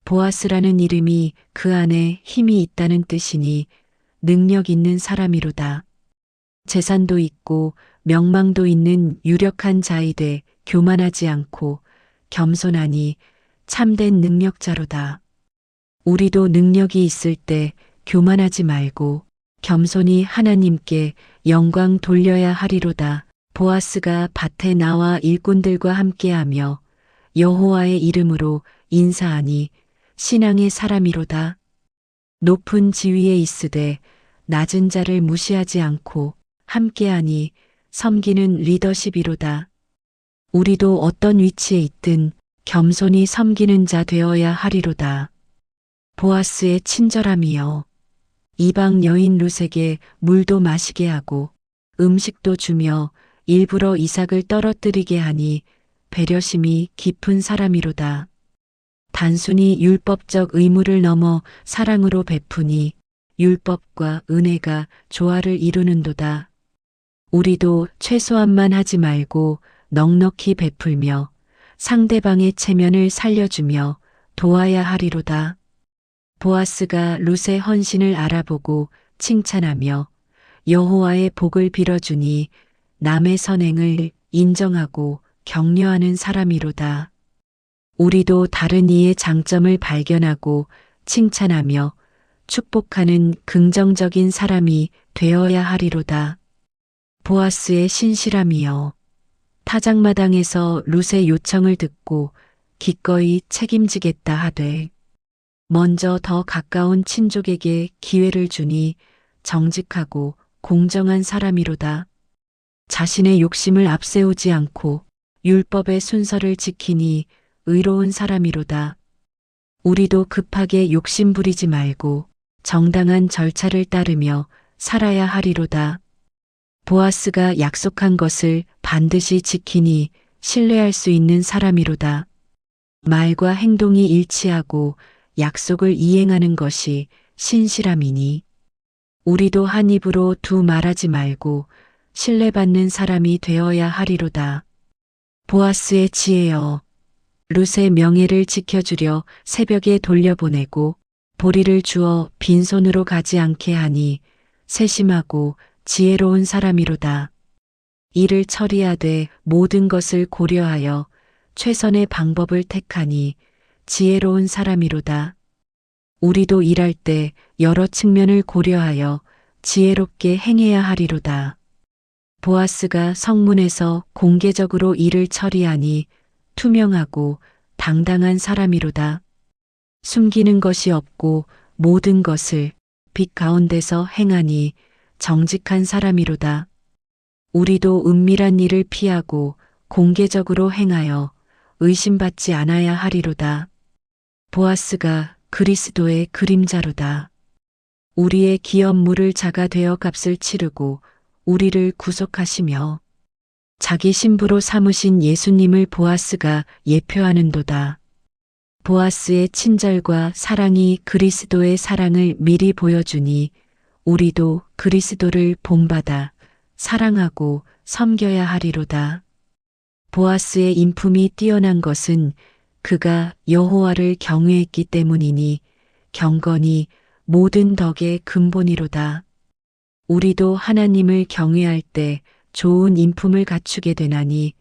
보아스라는 이름이 그 안에 힘이 있다는 뜻이니 능력 있는 사람이로다. 재산도 있고 명망도 있는 유력한 자이되 교만하지 않고 겸손하니 참된 능력자로다. 우리도 능력이 있을 때 교만하지 말고 겸손히 하나님께 영광 돌려야 하리로다. 보아스가 밭에 나와 일꾼들과 함께하며 여호와의 이름으로 인사하니 신앙의 사람이로다. 높은 지위에 있으되 낮은 자를 무시하지 않고 함께하니 섬기는 리더십이로다. 우리도 어떤 위치에 있든 겸손히 섬기는 자 되어야 하리로다. 보아스의 친절함이여. 이방 여인 룻에게 물도 마시게 하고 음식도 주며 일부러 이삭을 떨어뜨리게 하니 배려심이 깊은 사람이로다. 단순히 율법적 의무를 넘어 사랑으로 베푸니 율법과 은혜가 조화를 이루는도다. 우리도 최소한만 하지 말고 넉넉히 베풀며 상대방의 체면을 살려주며 도와야 하리로다. 보아스가 룻의 헌신을 알아보고 칭찬하며 여호와의 복을 빌어주니 남의 선행을 인정하고 격려하는 사람이로다. 우리도 다른 이의 장점을 발견하고 칭찬하며 축복하는 긍정적인 사람이 되어야 하리로다. 보아스의 신실함이여. 타작마당에서 룻의 요청을 듣고 기꺼이 책임지겠다 하되 먼저 더 가까운 친족에게 기회를 주니 정직하고 공정한 사람이로다. 자신의 욕심을 앞세우지 않고 율법의 순서를 지키니 의로운 사람이로다. 우리도 급하게 욕심 부리지 말고 정당한 절차를 따르며 살아야 하리로다. 보아스가 약속한 것을 반드시 지키니 신뢰할 수 있는 사람이로다. 말과 행동이 일치하고 약속을 이행하는 것이 신실함이니 우리도 한 입으로 두 말하지 말고 신뢰받는 사람이 되어야 하리로다. 보아스의 지혜여. 룻의 명예를 지켜주려 새벽에 돌려보내고 보리를 주어 빈손으로 가지 않게 하니 세심하고 지혜로운 사람이로다. 일을 처리하되 모든 것을 고려하여 최선의 방법을 택하니 지혜로운 사람이로다. 우리도 일할 때 여러 측면을 고려하여 지혜롭게 행해야 하리로다. 보아스가 성문에서 공개적으로 일을 처리하니 투명하고 당당한 사람이로다. 숨기는 것이 없고 모든 것을 빛 가운데서 행하니 정직한 사람이로다. 우리도 은밀한 일을 피하고 공개적으로 행하여 의심받지 않아야 하리로다. 보아스가 그리스도의 그림자로다. 우리의 기업 물을 자가 되어 값을 치르고 우리를 구속하시며 자기 신부로 삼으신 예수님을 보아스가 예표하는도다. 보아스의 친절과 사랑이 그리스도의 사랑을 미리 보여주니 우리도 그리스도를 본받아 사랑하고 섬겨야 하리로다. 보아스의 인품이 뛰어난 것은 그가 여호와를 경외했기 때문이니 경건이 모든 덕의 근본이로다. 우리도 하나님을 경외할 때 좋은 인품을 갖추게 되나니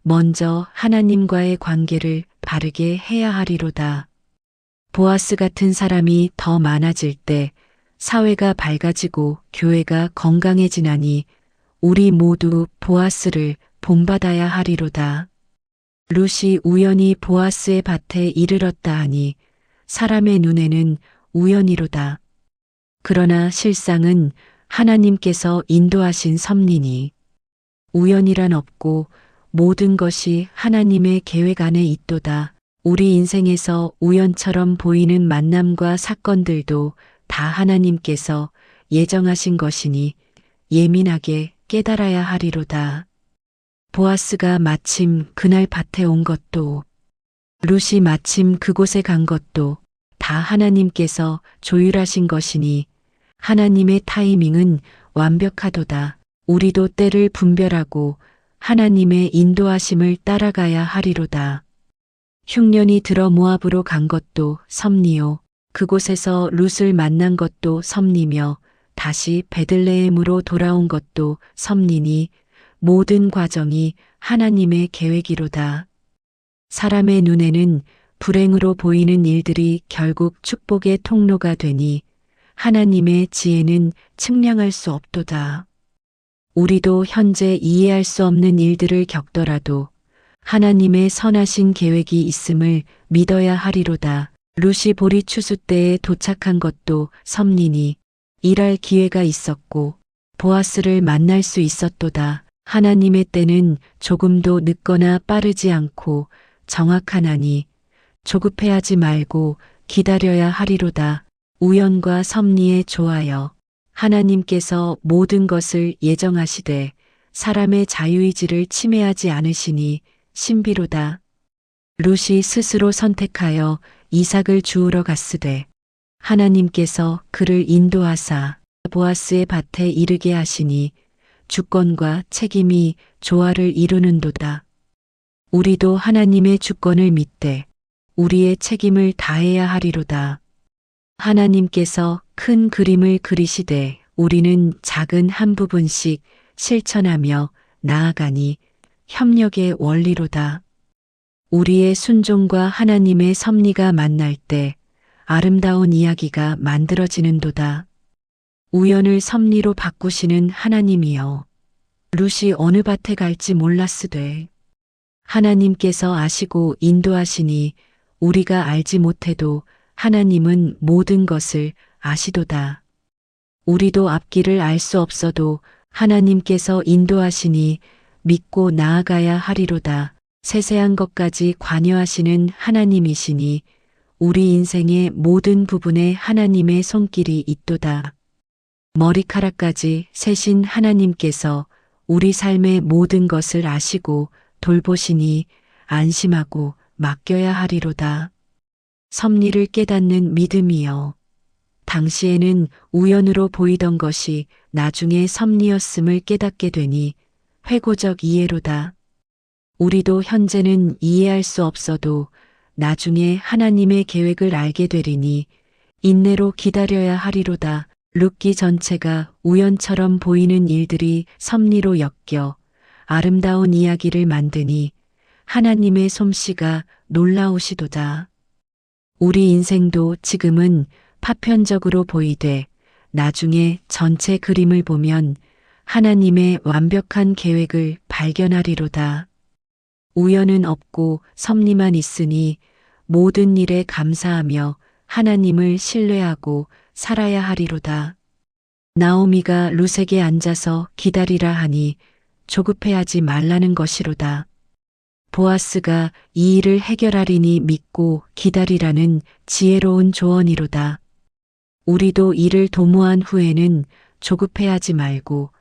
먼저 하나님과의 관계를 바르게 해야 하리로다. 보아스 같은 사람이 더 많아질 때 사회가 밝아지고 교회가 건강해지나니 우리 모두 보아스를 본받아야 하리로다. 룻이 우연히 보아스의 밭에 이르렀다 하니 사람의 눈에는 우연이로다. 그러나 실상은 하나님께서 인도하신 섭리니 우연이란 없고 모든 것이 하나님의 계획 안에 있도다. 우리 인생에서 우연처럼 보이는 만남과 사건들도 다 하나님께서 예정하신 것이니 예민하게 깨달아야 하리로다. 보아스가 마침 그날 밭에 온 것도 룻이 마침 그곳에 간 것도 다 하나님께서 조율하신 것이니 하나님의 타이밍은 완벽하도다. 우리도 때를 분별하고 하나님의 인도하심을 따라가야 하리로다. 흉년이 들어 모압으로 간 것도 섭리요. 그곳에서 룻을 만난 것도 섭리며 다시 베들레헴으로 돌아온 것도 섭리니 모든 과정이 하나님의 계획이로다. 사람의 눈에는 불행으로 보이는 일들이 결국 축복의 통로가 되니 하나님의 지혜는 측량할 수 없도다. 우리도 현재 이해할 수 없는 일들을 겪더라도 하나님의 선하신 계획이 있음을 믿어야 하리로다. 룻이 보리 추수 때에 도착한 것도 섭리니 일할 기회가 있었고 보아스를 만날 수 있었도다. 하나님의 때는 조금도 늦거나 빠르지 않고 정확하나니 조급해하지 말고 기다려야 하리로다. 우연과 섭리에 조하여 하나님께서 모든 것을 예정하시되 사람의 자유의지를 침해하지 않으시니 신비로다. 룻이 스스로 선택하여 이삭을 주우러 갔으되 하나님께서 그를 인도하사 보아스의 밭에 이르게 하시니 주권과 책임이 조화를 이루는도다. 우리도 하나님의 주권을 믿되 우리의 책임을 다해야 하리로다. 하나님께서 큰 그림을 그리시되 우리는 작은 한 부분씩 실천하며 나아가니 협력의 원리로다. 우리의 순종과 하나님의 섭리가 만날 때 아름다운 이야기가 만들어지는도다. 우연을 섭리로 바꾸시는 하나님이여. 룻이 어느 밭에 갈지 몰랐으되 하나님께서 아시고 인도하시니 우리가 알지 못해도 하나님은 모든 것을 아시도다. 우리도 앞길을 알 수 없어도 하나님께서 인도하시니 믿고 나아가야 하리로다. 세세한 것까지 관여하시는 하나님이시니 우리 인생의 모든 부분에 하나님의 손길이 있도다. 머리카락까지 세신 하나님께서 우리 삶의 모든 것을 아시고 돌보시니 안심하고 맡겨야 하리로다. 섭리를 깨닫는 믿음이여. 당시에는 우연으로 보이던 것이 나중에 섭리였음을 깨닫게 되니 회고적 이해로다. 우리도 현재는 이해할 수 없어도 나중에 하나님의 계획을 알게 되리니 인내로 기다려야 하리로다. 룻기 전체가 우연처럼 보이는 일들이 섭리로 엮여 아름다운 이야기를 만드니 하나님의 솜씨가 놀라우시도다. 우리 인생도 지금은 파편적으로 보이되 나중에 전체 그림을 보면 하나님의 완벽한 계획을 발견하리로다. 우연은 없고 섭리만 있으니 모든 일에 감사하며 하나님을 신뢰하고 살아야 하리로다. 나오미가 룻에게 앉아서 기다리라 하니 조급해하지 말라는 것이로다. 보아스가 이 일을 해결하리니 믿고 기다리라는 지혜로운 조언이로다. 우리도 일을 도모한 후에는 조급해하지 말고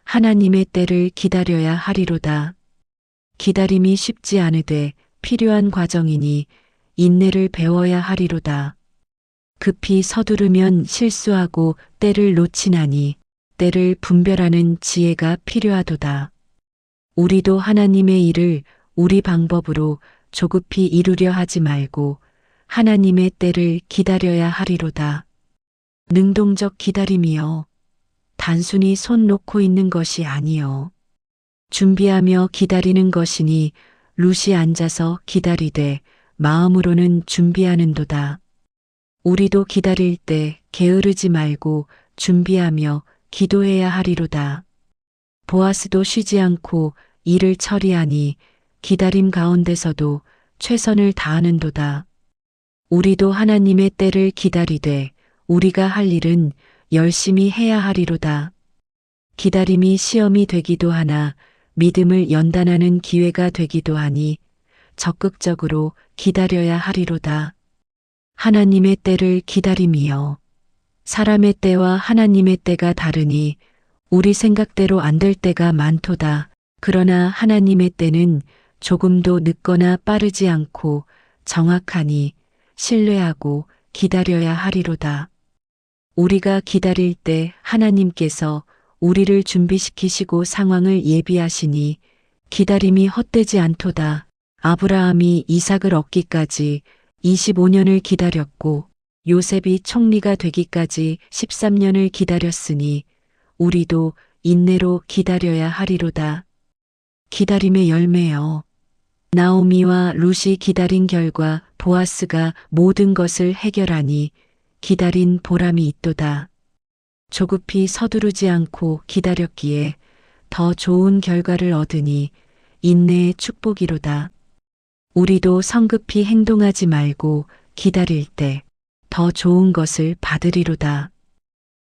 하나님의 때를 기다려야 하리로다. 기다림이 쉽지 않으되 필요한 과정이니 인내를 배워야 하리로다. 급히 서두르면 실수하고 때를 놓치나니 때를 분별하는 지혜가 필요하도다. 우리도 하나님의 일을 우리 방법으로 조급히 이루려 하지 말고 하나님의 때를 기다려야 하리로다. 능동적 기다림이여. 단순히 손 놓고 있는 것이 아니여. 준비하며 기다리는 것이니 룻이 앉아서 기다리되 마음으로는 준비하는도다. 우리도 기다릴 때 게으르지 말고 준비하며 기도해야 하리로다. 보아스도 쉬지 않고 일을 처리하니 기다림 가운데서도 최선을 다하는도다. 우리도 하나님의 때를 기다리되 우리가 할 일은 열심히 해야 하리로다. 기다림이 시험이 되기도 하나 믿음을 연단하는 기회가 되기도 하니 적극적으로 기다려야 하리로다. 하나님의 때를 기다림이여. 사람의 때와 하나님의 때가 다르니 우리 생각대로 안 될 때가 많도다. 그러나 하나님의 때는 조금도 늦거나 빠르지 않고 정확하니 신뢰하고 기다려야 하리로다. 우리가 기다릴 때 하나님께서 우리를 준비시키시고 상황을 예비하시니 기다림이 헛되지 않도다. 아브라함이 이삭을 얻기까지 25년을 기다렸고 요셉이 총리가 되기까지 13년을 기다렸으니 우리도 인내로 기다려야 하리로다. 기다림의 열매여. 나오미와 룻이 기다린 결과 보아스가 모든 것을 해결하니 기다린 보람이 있도다. 조급히 서두르지 않고 기다렸기에 더 좋은 결과를 얻으니 인내의 축복이로다. 우리도 성급히 행동하지 말고 기다릴 때 더 좋은 것을 받으리로다.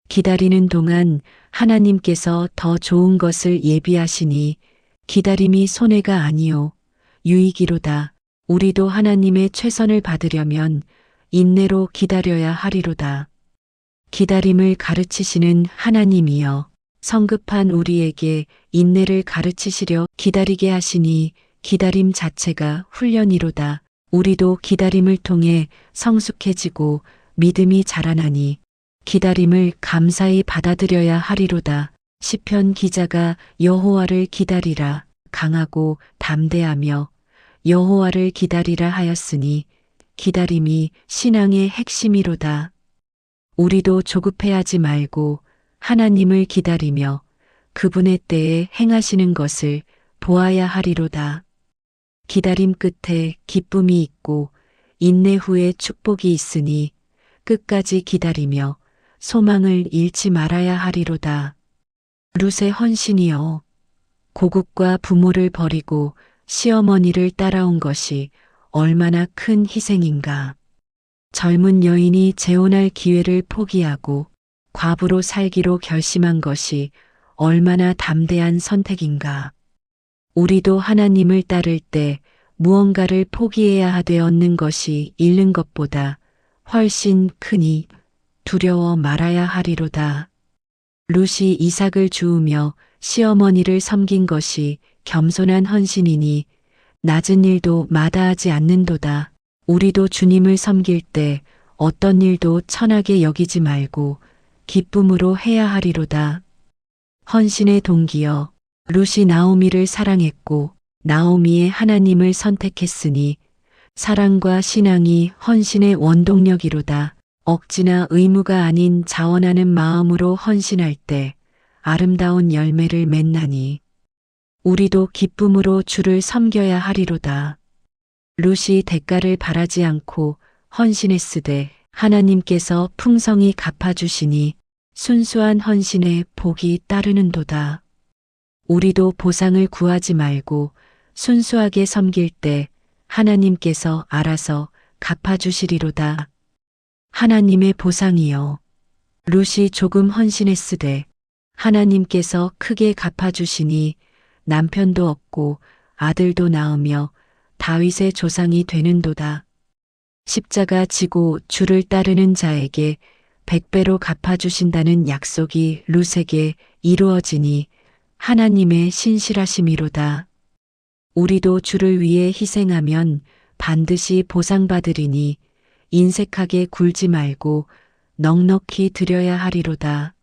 기다리는 동안 하나님께서 더 좋은 것을 예비하시니 기다림이 손해가 아니요 유익이로다. 우리도 하나님의 최선을 받으려면 인내로 기다려야 하리로다. 기다림을 가르치시는 하나님이여 성급한 우리에게 인내를 가르치시려 기다리게 하시니 기다림 자체가 훈련이로다. 우리도 기다림을 통해 성숙해지고 믿음이 자라나니 기다림을 감사히 받아들여야 하리로다. 시편 기자가 여호와를 기다리라 강하고 담대하며 여호와를 기다리라 하였으니 기다림이 신앙의 핵심이로다. 우리도 조급해하지 말고 하나님을 기다리며 그분의 때에 행하시는 것을 보아야 하리로다. 기다림 끝에 기쁨이 있고 인내 후에 축복이 있으니 끝까지 기다리며 소망을 잃지 말아야 하리로다. 룻의 헌신이여 고국과 부모를 버리고 시어머니를 따라온 것이 얼마나 큰 희생인가. 젊은 여인이 재혼할 기회를 포기하고 과부로 살기로 결심한 것이 얼마나 담대한 선택인가. 우리도 하나님을 따를 때 무언가를 포기해야 하되 얻는 것이 잃는 것보다 훨씬 크니 두려워 말아야 하리로다. 룻이 이삭을 주우며 시어머니를 섬긴 것이 겸손한 헌신이니 낮은 일도 마다하지 않는도다. 우리도 주님을 섬길 때 어떤 일도 천하게 여기지 말고 기쁨으로 해야 하리로다. 헌신의 동기여 룻이 나오미를 사랑했고 나오미의 하나님을 선택했으니 사랑과 신앙이 헌신의 원동력이로다. 억지나 의무가 아닌 자원하는 마음으로 헌신할 때 아름다운 열매를 맺나니 우리도 기쁨으로 주를 섬겨야 하리로다. 룻이 대가를 바라지 않고 헌신했으되 하나님께서 풍성히 갚아주시니 순수한 헌신에 복이 따르는도다. 우리도 보상을 구하지 말고 순수하게 섬길 때 하나님께서 알아서 갚아주시리로다. 하나님의 보상이여 룻이 조금 헌신했으되 하나님께서 크게 갚아주시니 남편도 얻고 아들도 낳으며 다윗의 조상이 되는도다. 십자가 지고 주를 따르는 자에게 100배로 갚아주신다는 약속이 룻에게 이루어지니 하나님의 신실하심이로다. 우리도 주를 위해 희생하면 반드시 보상받으리니 인색하게 굴지 말고 넉넉히 드려야 하리로다.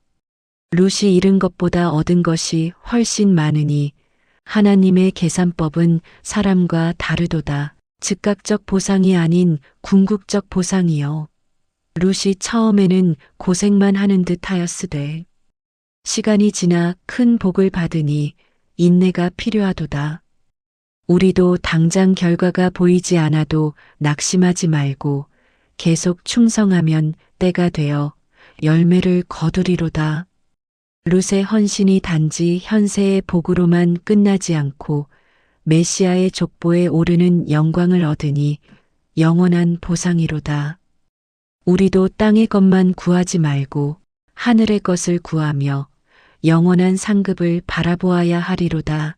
룻이 잃은 것보다 얻은 것이 훨씬 많으니 하나님의 계산법은 사람과 다르도다. 즉각적 보상이 아닌 궁극적 보상이요. 룻이 처음에는 고생만 하는 듯 하였으되 시간이 지나 큰 복을 받으니 인내가 필요하도다. 우리도 당장 결과가 보이지 않아도 낙심하지 말고 계속 충성하면 때가 되어 열매를 거두리로다. 룻의 헌신이 단지 현세의 복으로만 끝나지 않고 메시아의 족보에 오르는 영광을 얻으니 영원한 보상이로다. 우리도 땅의 것만 구하지 말고 하늘의 것을 구하며 영원한 상급을 바라보아야 하리로다.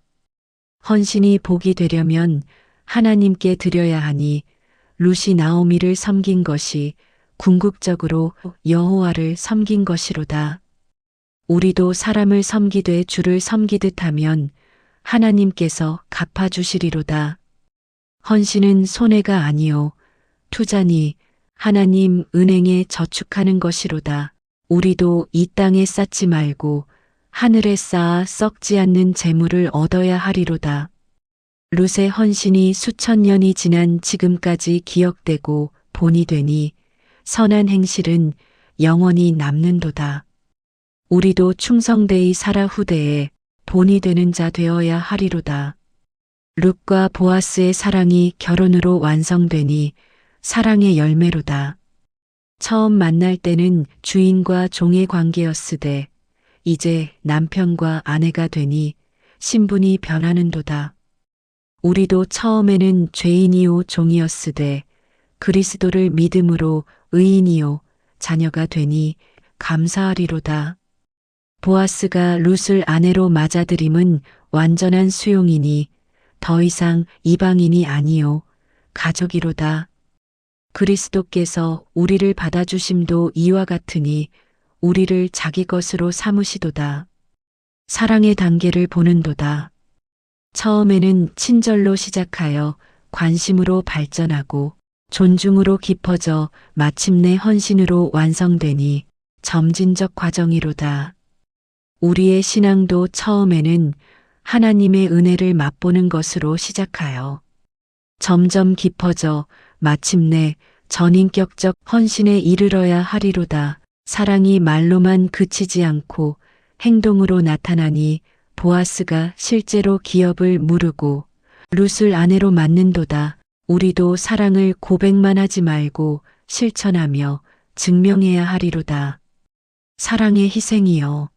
헌신이 복이 되려면 하나님께 드려야 하니 룻이 나오미를 섬긴 것이 궁극적으로 여호와를 섬긴 것이로다. 우리도 사람을 섬기되 주를 섬기듯 하면 하나님께서 갚아주시리로다. 헌신은 손해가 아니요 투자니 하나님 은행에 저축하는 것이로다. 우리도 이 땅에 쌓지 말고 하늘에 쌓아 썩지 않는 재물을 얻어야 하리로다. 룻의 헌신이 수천 년이 지난 지금까지 기억되고 본이 되니 선한 행실은 영원히 남는도다. 우리도 충성되이 살아 후대에 본이 되는 자 되어야 하리로다. 룻과 보아스의 사랑이 결혼으로 완성되니 사랑의 열매로다. 처음 만날 때는 주인과 종의 관계였으되 이제 남편과 아내가 되니 신분이 변하는도다. 우리도 처음에는 죄인이요 종이었으되 그리스도를 믿음으로 의인이요 자녀가 되니 감사하리로다. 보아스가 룻을 아내로 맞아들임은 완전한 수용이니 더 이상 이방인이 아니요 가족이로다. 그리스도께서 우리를 받아주심도 이와 같으니 우리를 자기 것으로 삼으시도다. 사랑의 단계를 보는도다. 처음에는 친절로 시작하여 관심으로 발전하고 존중으로 깊어져 마침내 헌신으로 완성되니 점진적 과정이로다. 우리의 신앙도 처음에는 하나님의 은혜를 맛보는 것으로 시작하여 점점 깊어져 마침내 전인격적 헌신에 이르러야 하리로다. 사랑이 말로만 그치지 않고 행동으로 나타나니 보아스가 실제로 기업을 무르고 룻을 아내로 맡는도다. 우리도 사랑을 고백만 하지 말고 실천하며 증명해야 하리로다. 사랑의 희생이여.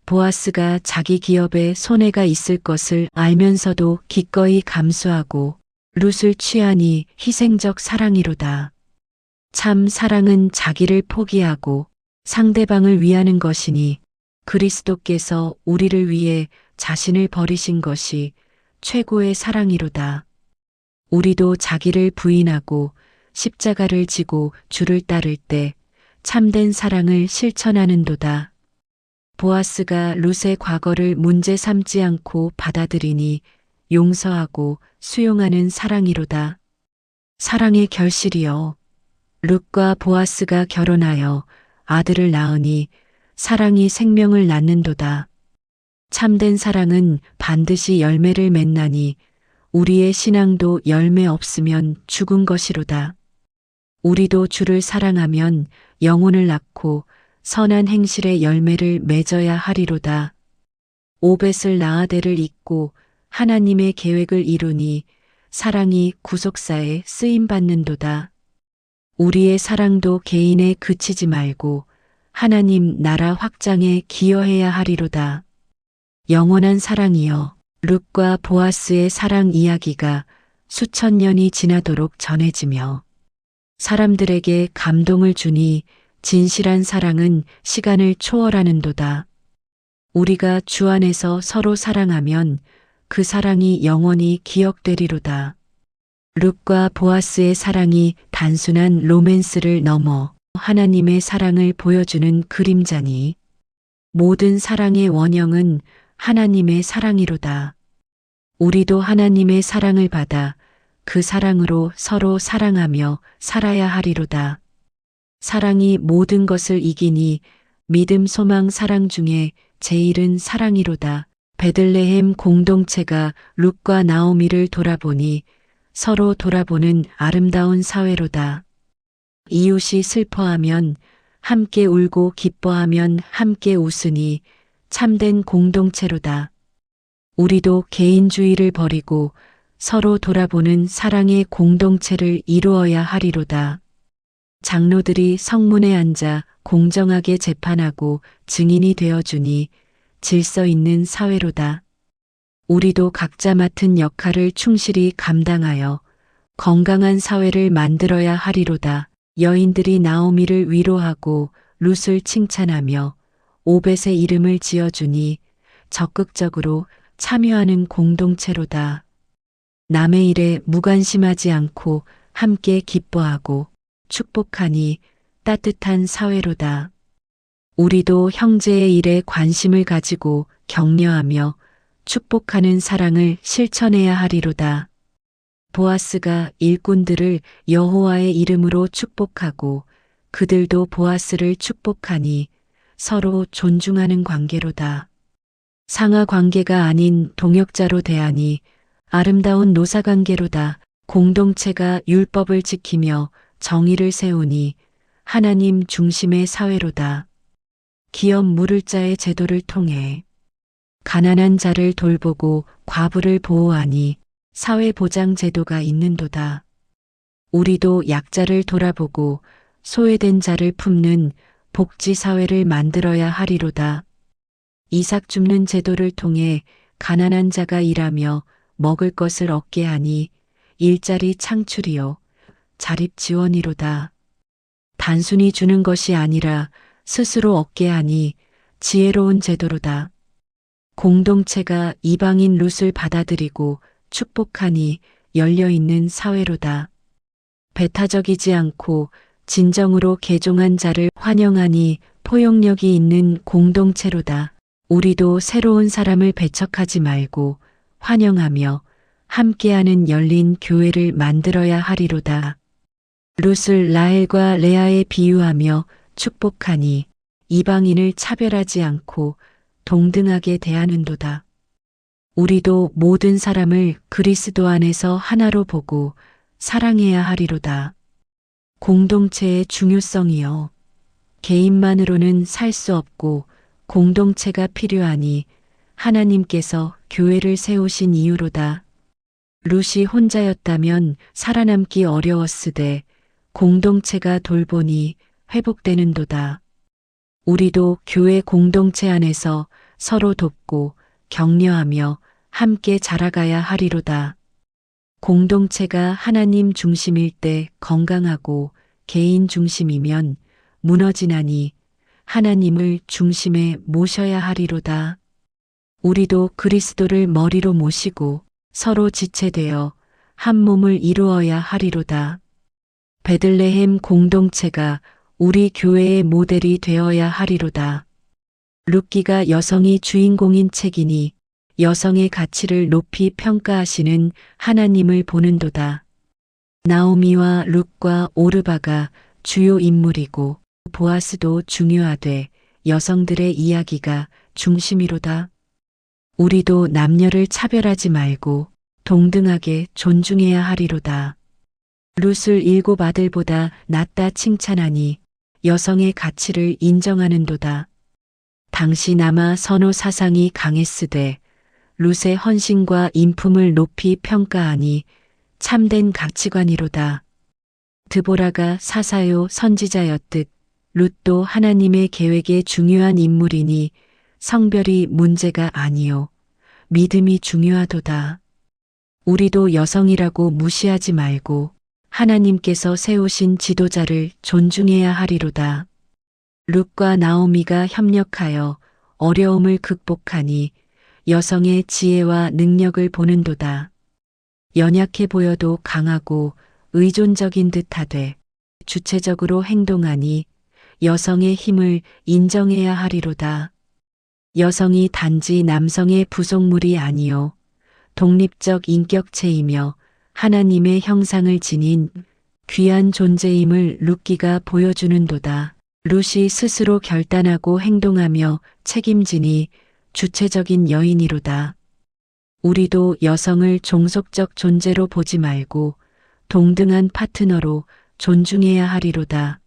보아스가 자기 기업에 손해가 있을 것을 알면서도 기꺼이 감수하고 룻을 취하니 희생적 사랑이로다. 참 사랑은 자기를 포기하고 상대방을 위하는 것이니 그리스도께서 우리를 위해 자신을 버리신 것이 최고의 사랑이로다. 우리도 자기를 부인하고 십자가를 지고 주를 따를 때 참된 사랑을 실천하는도다. 보아스가 룻의 과거를 문제 삼지 않고 받아들이니 용서하고 수용하는 사랑이로다. 사랑의 결실이여. 룻과 보아스가 결혼하여 아들을 낳으니 사랑이 생명을 낳는도다. 참된 사랑은 반드시 열매를 맺나니 우리의 신앙도 열매 없으면 죽은 것이로다. 우리도 주를 사랑하면 영혼을 낳고 선한 행실의 열매를 맺어야 하리로다. 오벳을 나아대를 잇고 하나님의 계획을 이루니 사랑이 구속사에 쓰임받는도다. 우리의 사랑도 개인에 그치지 말고 하나님 나라 확장에 기여해야 하리로다. 영원한 사랑이여. 룻과 보아스의 사랑 이야기가 수천 년이 지나도록 전해지며 사람들에게 감동을 주니 진실한 사랑은 시간을 초월하는도다. 우리가 주 안에서 서로 사랑하면 그 사랑이 영원히 기억되리로다. 룻과 보아스의 사랑이 단순한 로맨스를 넘어 하나님의 사랑을 보여주는 그림자니 모든 사랑의 원형은 하나님의 사랑이로다. 우리도 하나님의 사랑을 받아 그 사랑으로 서로 사랑하며 살아야 하리로다. 사랑이 모든 것을 이기니 믿음, 소망, 사랑 중에 제일은 사랑이로다. 베들레헴 공동체가 룻과 나오미를 돌아보니 서로 돌아보는 아름다운 사회로다. 이웃이 슬퍼하면 함께 울고 기뻐하면 함께 웃으니 참된 공동체로다. 우리도 개인주의를 버리고 서로 돌아보는 사랑의 공동체를 이루어야 하리로다. 장로들이 성문에 앉아 공정하게 재판하고 증인이 되어주니 질서 있는 사회로다. 우리도 각자 맡은 역할을 충실히 감당하여 건강한 사회를 만들어야 하리로다. 여인들이 나오미를 위로하고 룻을 칭찬하며 오벳의 이름을 지어주니 적극적으로 참여하는 공동체로다. 남의 일에 무관심하지 않고 함께 기뻐하고 축복하니 따뜻한 사회로다. 우리도 형제의 일에 관심을 가지고 격려하며 축복하는 사랑을 실천해야 하리로다. 보아스가 일꾼들을 여호와의 이름으로 축복하고 그들도 보아스를 축복하니 서로 존중하는 관계로다. 상하 관계가 아닌 동역자로 대하니 아름다운 노사관계로다. 공동체가 율법을 지키며 정의를 세우니 하나님 중심의 사회로다. 기업 무를자의 제도를 통해 가난한 자를 돌보고 과부를 보호하니 사회보장 제도가 있는도다. 우리도 약자를 돌아보고 소외된 자를 품는 복지사회를 만들어야 하리로다. 이삭 줍는 제도를 통해 가난한 자가 일하며 먹을 것을 얻게 하니 일자리 창출이요 자립 지원이로다. 단순히 주는 것이 아니라 스스로 얻게 하니 지혜로운 제도로다. 공동체가 이방인 룻을 받아들이고 축복하니 열려있는 사회로다. 배타적이지 않고 진정으로 개종한 자를 환영하니 포용력이 있는 공동체로다. 우리도 새로운 사람을 배척하지 말고 환영하며 함께하는 열린 교회를 만들어야 하리로다. 룻을 라헬과 레아에 비유하며 축복하니 이방인을 차별하지 않고 동등하게 대하는도다. 우리도 모든 사람을 그리스도 안에서 하나로 보고 사랑해야 하리로다. 공동체의 중요성이요. 개인만으로는 살 수 없고 공동체가 필요하니 하나님께서 교회를 세우신 이유로다. 룻이 혼자였다면 살아남기 어려웠으되 공동체가 돌보니 회복되는도다. 우리도 교회 공동체 안에서 서로 돕고 격려하며 함께 자라가야 하리로다. 공동체가 하나님 중심일 때 건강하고 개인 중심이면 무너지나니 하나님을 중심에 모셔야 하리로다. 우리도 그리스도를 머리로 모시고 서로 지체되어 한 몸을 이루어야 하리로다. 베들레헴 공동체가 우리 교회의 모델이 되어야 하리로다. 룻기가 여성이 주인공인 책이니 여성의 가치를 높이 평가하시는 하나님을 보는도다. 나오미와 룻과 오르바가 주요 인물이고 보아스도 중요하되 여성들의 이야기가 중심이로다. 우리도 남녀를 차별하지 말고 동등하게 존중해야 하리로다. 룻을 7 아들보다 낫다 칭찬하니 여성의 가치를 인정하는도다. 당시 남아 선호 사상이 강했으되 룻의 헌신과 인품을 높이 평가하니 참된 가치관이로다. 드보라가 사사요 선지자였듯 룻도 하나님의 계획에 중요한 인물이니 성별이 문제가 아니요 믿음이 중요하도다. 우리도 여성이라고 무시하지 말고 하나님께서 세우신 지도자를 존중해야 하리로다. 룻과 나오미가 협력하여 어려움을 극복하니 여성의 지혜와 능력을 보는도다. 연약해 보여도 강하고 의존적인 듯하되 주체적으로 행동하니 여성의 힘을 인정해야 하리로다. 여성이 단지 남성의 부속물이 아니요 독립적 인격체이며 하나님의 형상을 지닌 귀한 존재임을 룻기가 보여주는도다. 룻이 스스로 결단하고 행동하며 책임지니 주체적인 여인이로다. 우리도 여성을 종속적 존재로 보지 말고 동등한 파트너로 존중해야 하리로다.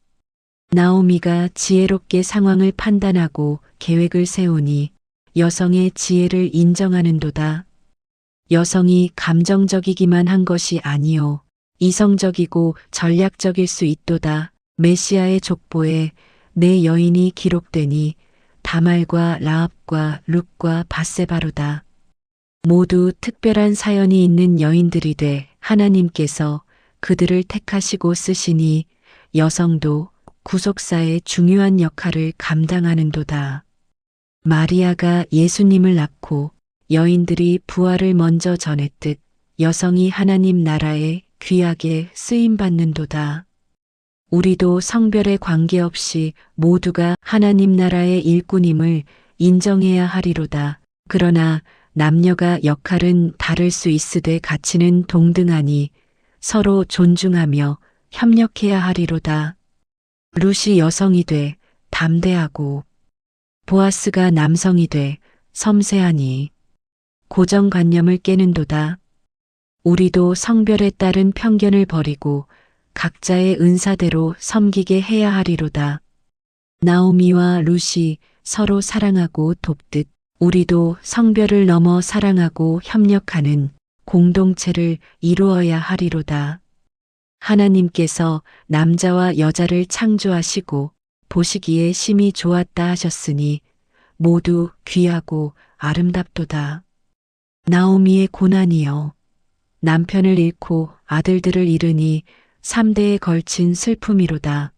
나오미가 지혜롭게 상황을 판단하고 계획을 세우니 여성의 지혜를 인정하는도다. 여성이 감정적이기만 한 것이 아니요 이성적이고 전략적일 수 있도다. 메시아의 족보에 네 여인이 기록되니 다말과 라합과 룻과 밧세바로다. 모두 특별한 사연이 있는 여인들이 돼 하나님께서 그들을 택하시고 쓰시니 여성도 구속사의 중요한 역할을 감당하는도다. 마리아가 예수님을 낳고 여인들이 부활을 먼저 전했듯 여성이 하나님 나라에 귀하게 쓰임받는도다. 우리도 성별에 관계없이 모두가 하나님 나라의 일꾼임을 인정해야 하리로다. 그러나 남녀가 역할은 다를 수 있으되 가치는 동등하니 서로 존중하며 협력해야 하리로다. 룻이 여성이 돼 담대하고 보아스가 남성이 돼 섬세하니 고정관념을 깨는도다. 우리도 성별에 따른 편견을 버리고 각자의 은사대로 섬기게 해야 하리로다. 나오미와 룻이 서로 사랑하고 돕듯 우리도 성별을 넘어 사랑하고 협력하는 공동체를 이루어야 하리로다. 하나님께서 남자와 여자를 창조하시고 보시기에 심히 좋았다 하셨으니 모두 귀하고 아름답도다. 나오미의 고난이여. 남편을 잃고 아들들을 잃으니 3대에 걸친 슬픔이로다.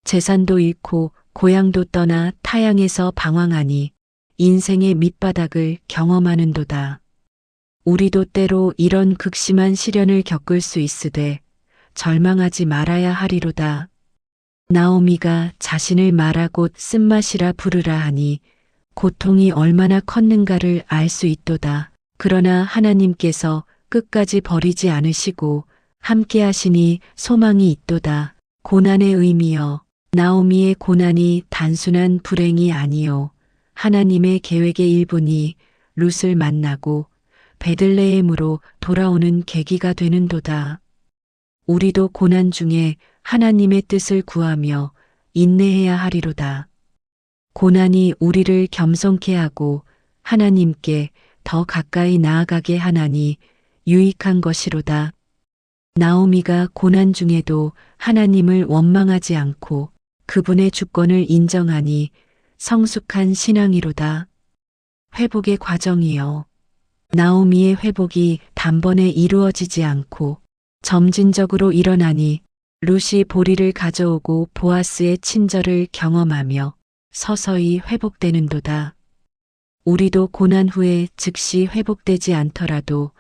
재산도 잃고 고향도 떠나 타향에서 방황하니 인생의 밑바닥을 경험하는도다. 우리도 때로 이런 극심한 시련을 겪을 수 있으되 절망하지 말아야 하리로다. 나오미가 자신을 말하고 쓴맛이라 부르라 하니 고통이 얼마나 컸는가를 알 수 있도다. 그러나 하나님께서 끝까지 버리지 않으시고 함께 하시니 소망이 있도다. 고난의 의미여. 나오미의 고난이 단순한 불행이 아니요 하나님의 계획의 일부니 룻을 만나고 베들레헴으로 돌아오는 계기가 되는도다. 우리도 고난 중에 하나님의 뜻을 구하며 인내해야 하리로다. 고난이 우리를 겸손케 하고 하나님께 더 가까이 나아가게 하나니 유익한 것이로다. 나오미가 고난 중에도 하나님을 원망하지 않고 그분의 주권을 인정하니 성숙한 신앙이로다. 회복의 과정이여. 나오미의 회복이 단번에 이루어지지 않고 점진적으로 일어나니 룻이 보리를 가져오고 보아스의 친절을 경험하며 서서히 회복되는도다. 우리도 고난 후에 즉시 회복되지 않더라도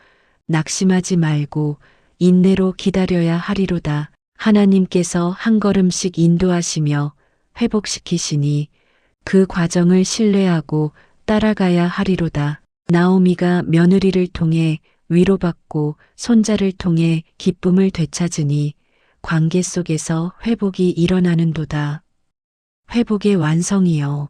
낙심하지 말고 인내로 기다려야 하리로다. 하나님께서 한 걸음씩 인도하시며 회복시키시니 그 과정을 신뢰하고 따라가야 하리로다. 나오미가 며느리를 통해 위로받고 손자를 통해 기쁨을 되찾으니 관계 속에서 회복이 일어나는도다. 회복의 완성이여.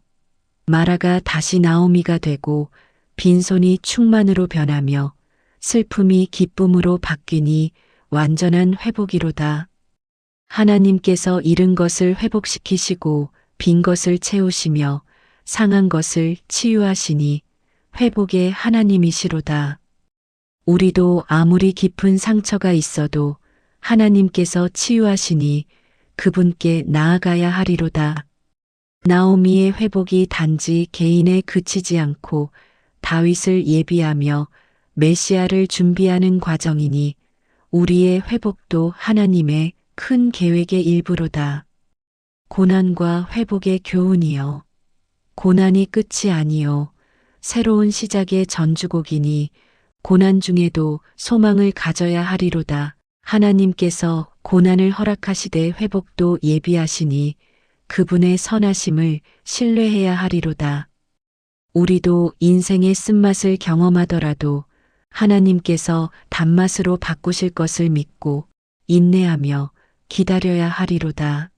마라가 다시 나오미가 되고 빈손이 충만으로 변하며 슬픔이 기쁨으로 바뀌니 완전한 회복이로다. 하나님께서 잃은 것을 회복시키시고 빈 것을 채우시며 상한 것을 치유하시니 회복의 하나님이시로다. 우리도 아무리 깊은 상처가 있어도 하나님께서 치유하시니 그분께 나아가야 하리로다. 나오미의 회복이 단지 개인에 그치지 않고 다윗을 예비하며 메시아를 준비하는 과정이니 우리의 회복도 하나님의 큰 계획의 일부로다. 고난과 회복의 교훈이여. 고난이 끝이 아니요 새로운 시작의 전주곡이니 고난 중에도 소망을 가져야 하리로다. 하나님께서 고난을 허락하시되 회복도 예비하시니 그분의 선하심을 신뢰해야 하리로다. 우리도 인생의 쓴맛을 경험하더라도 하나님께서 단맛으로 바꾸실 것을 믿고 인내하며 기다려야 하리로다.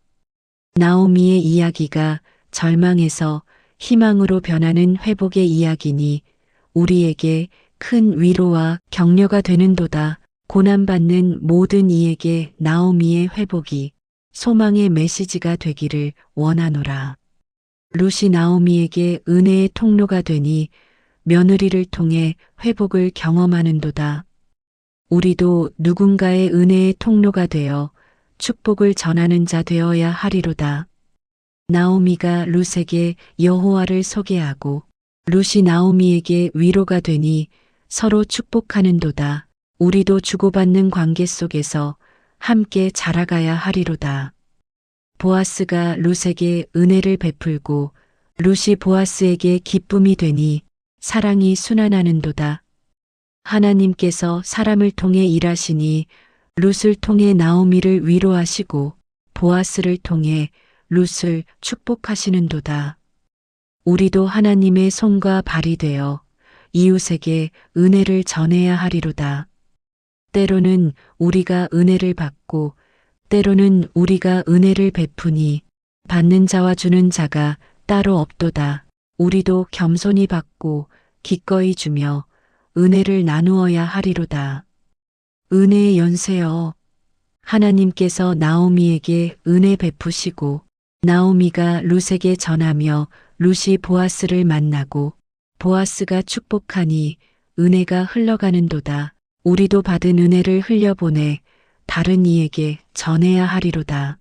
나오미의 이야기가 절망에서 희망으로 변하는 회복의 이야기니 우리에게 큰 위로와 격려가 되는도다. 고난받는 모든 이에게 나오미의 회복이 소망의 메시지가 되기를 원하노라. 룻이 나오미에게 은혜의 통로가 되니 며느리를 통해 회복을 경험하는도다. 우리도 누군가의 은혜의 통로가 되어 축복을 전하는 자 되어야 하리로다. 나오미가 룻에게 여호와를 소개하고 룻이 나오미에게 위로가 되니 서로 축복하는도다. 우리도 주고받는 관계 속에서 함께 자라가야 하리로다. 보아스가 룻에게 은혜를 베풀고 룻이 보아스에게 기쁨이 되니 사랑이 순환하는도다. 하나님께서 사람을 통해 일하시니 룻을 통해 나오미를 위로하시고 보아스를 통해 룻을 축복하시는도다. 우리도 하나님의 손과 발이 되어 이웃에게 은혜를 전해야 하리로다. 때로는 우리가 은혜를 받고 때로는 우리가 은혜를 베푸니 받는 자와 주는 자가 따로 없도다. 우리도 겸손히 받고 기꺼이 주며 은혜를 나누어야 하리로다. 은혜의 연세여. 하나님께서 나오미에게 은혜 베푸시고 나오미가 룻에게 전하며 룻이 보아스를 만나고 보아스가 축복하니 은혜가 흘러가는도다. 우리도 받은 은혜를 흘려보내 다른 이에게 전해야 하리로다.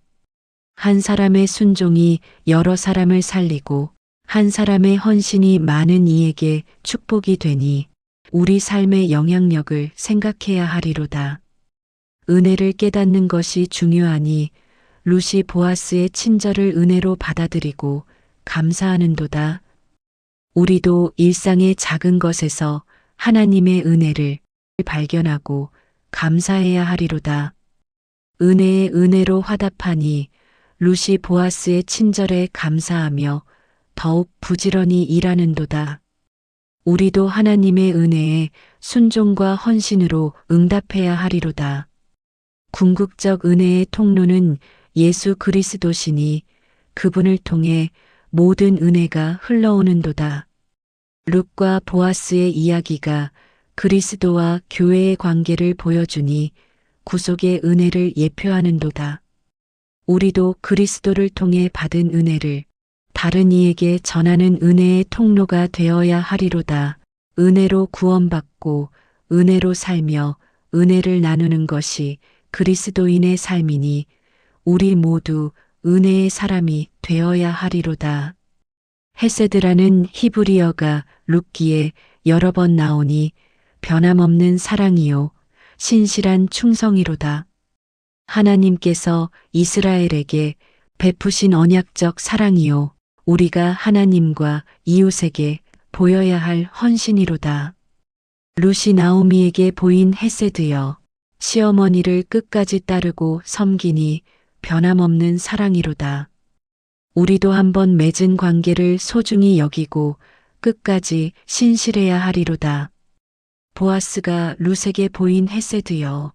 한 사람의 순종이 여러 사람을 살리고 한 사람의 헌신이 많은 이에게 축복이 되니 우리 삶의 영향력을 생각해야 하리로다. 은혜를 깨닫는 것이 중요하니 룻이 보아스의 친절을 은혜로 받아들이고 감사하는도다. 우리도 일상의 작은 것에서 하나님의 은혜를 발견하고 감사해야 하리로다. 은혜에 은혜로 화답하니 룻이 보아스의 친절에 감사하며 더욱 부지런히 일하는도다. 우리도 하나님의 은혜에 순종과 헌신으로 응답해야 하리로다. 궁극적 은혜의 통로는 예수 그리스도시니 그분을 통해 모든 은혜가 흘러오는도다. 룻과 보아스의 이야기가 그리스도와 교회의 관계를 보여주니 구속의 은혜를 예표하는도다. 우리도 그리스도를 통해 받은 은혜를 다른 이에게 전하는 은혜의 통로가 되어야 하리로다. 은혜로 구원받고 은혜로 살며 은혜를 나누는 것이 그리스도인의 삶이니 우리 모두 은혜의 사람이 되어야 하리로다. 헤세드라는 히브리어가 룻기에 여러 번 나오니 변함없는 사랑이요 신실한 충성이로다. 하나님께서 이스라엘에게 베푸신 언약적 사랑이요 우리가 하나님과 이웃에게 보여야 할 헌신이로다. 룻이 나오미에게 보인 헤세드여 시어머니를 끝까지 따르고 섬기니 변함없는 사랑이로다. 우리도 한번 맺은 관계를 소중히 여기고 끝까지 신실해야 하리로다. 보아스가 룻에게 보인 헤세드여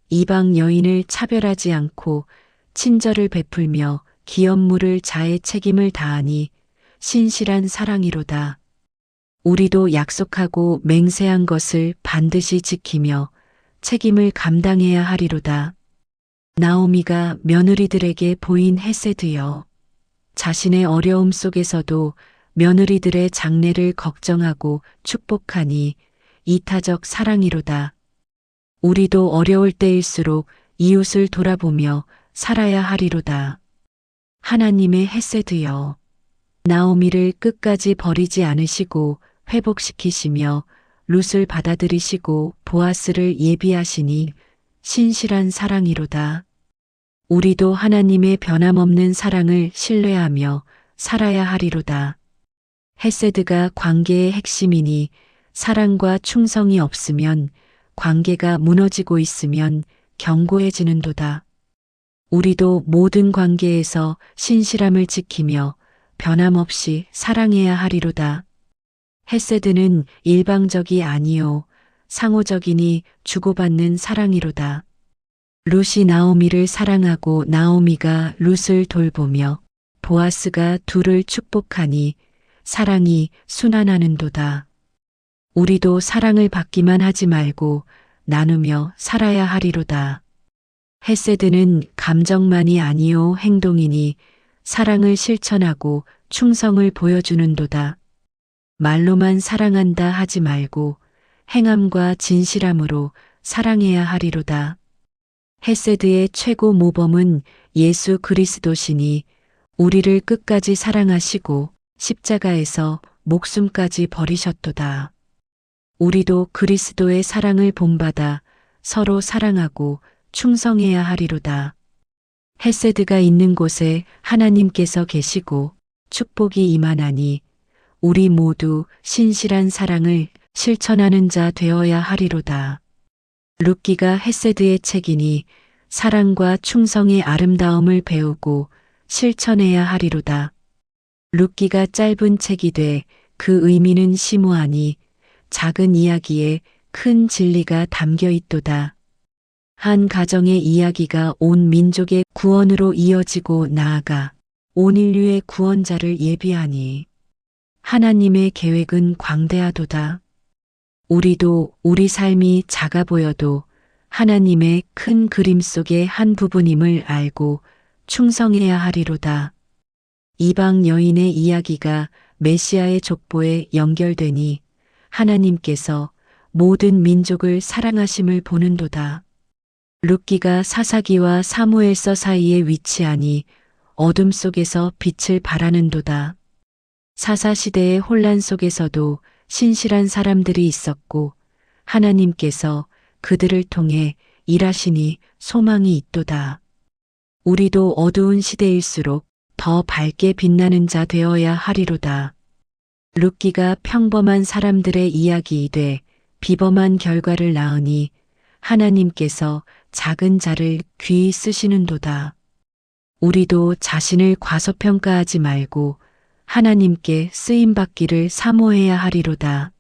이방 여인을 차별하지 않고 친절을 베풀며 기업 물을 자의 책임을 다하니 신실한 사랑이로다. 우리도 약속하고 맹세한 것을 반드시 지키며 책임을 감당해야 하리로다. 나오미가 며느리들에게 보인 헤세드여 자신의 어려움 속에서도 며느리들의 장래를 걱정하고 축복하니 이타적 사랑이로다. 우리도 어려울 때일수록 이웃을 돌아보며 살아야 하리로다. 하나님의 헤세드여 나오미를 끝까지 버리지 않으시고 회복시키시며 룻을 받아들이시고 보아스를 예비하시니 신실한 사랑이로다. 우리도 하나님의 변함없는 사랑을 신뢰하며 살아야 하리로다. 헤세드가 관계의 핵심이니 사랑과 충성이 없으면 관계가 무너지고 있으면 견고해지는도다. 우리도 모든 관계에서 신실함을 지키며 변함없이 사랑해야 하리로다. 헤세드는 일방적이 아니요 상호적이니 주고받는 사랑이로다. 룻이 나오미를 사랑하고 나오미가 룻을 돌보며 보아스가 둘을 축복하니 사랑이 순환하는도다. 우리도 사랑을 받기만 하지 말고 나누며 살아야 하리로다. 헤세드는 감정만이 아니요 행동이니 사랑을 실천하고 충성을 보여주는도다. 말로만 사랑한다 하지 말고 행함과 진실함으로 사랑해야 하리로다. 헤세드의 최고 모범은 예수 그리스도시니 우리를 끝까지 사랑하시고 십자가에서 목숨까지 버리셨도다. 우리도 그리스도의 사랑을 본받아 서로 사랑하고 충성해야 하리로다. 헤세드가 있는 곳에 하나님께서 계시고 축복이 임하나니 우리 모두 신실한 사랑을 실천하는 자 되어야 하리로다. 룻기가 헤세드의 책이니 사랑과 충성의 아름다움을 배우고 실천해야 하리로다. 룻기가 짧은 책이 돼 그 의미는 심오하니 작은 이야기에 큰 진리가 담겨 있도다. 한 가정의 이야기가 온 민족의 구원으로 이어지고 나아가 온 인류의 구원자를 예비하니 하나님의 계획은 광대하도다. 우리도 우리 삶이 작아 보여도 하나님의 큰 그림 속의 한 부분임을 알고 충성해야 하리로다. 이방 여인의 이야기가 메시아의 족보에 연결되니 하나님께서 모든 민족을 사랑하심을 보는도다. 룻기가 사사기와 사무엘서 사이에 위치하니 어둠 속에서 빛을 발하는도다. 사사시대의 혼란 속에서도 신실한 사람들이 있었고 하나님께서 그들을 통해 일하시니 소망이 있도다. 우리도 어두운 시대일수록 더 밝게 빛나는 자 되어야 하리로다. 룻기가 평범한 사람들의 이야기이되 비범한 결과를 낳으니 하나님께서 작은 자를 귀히 쓰시는도다. 우리도 자신을 과소평가하지 말고 하나님께 쓰임받기를 사모해야 하리로다.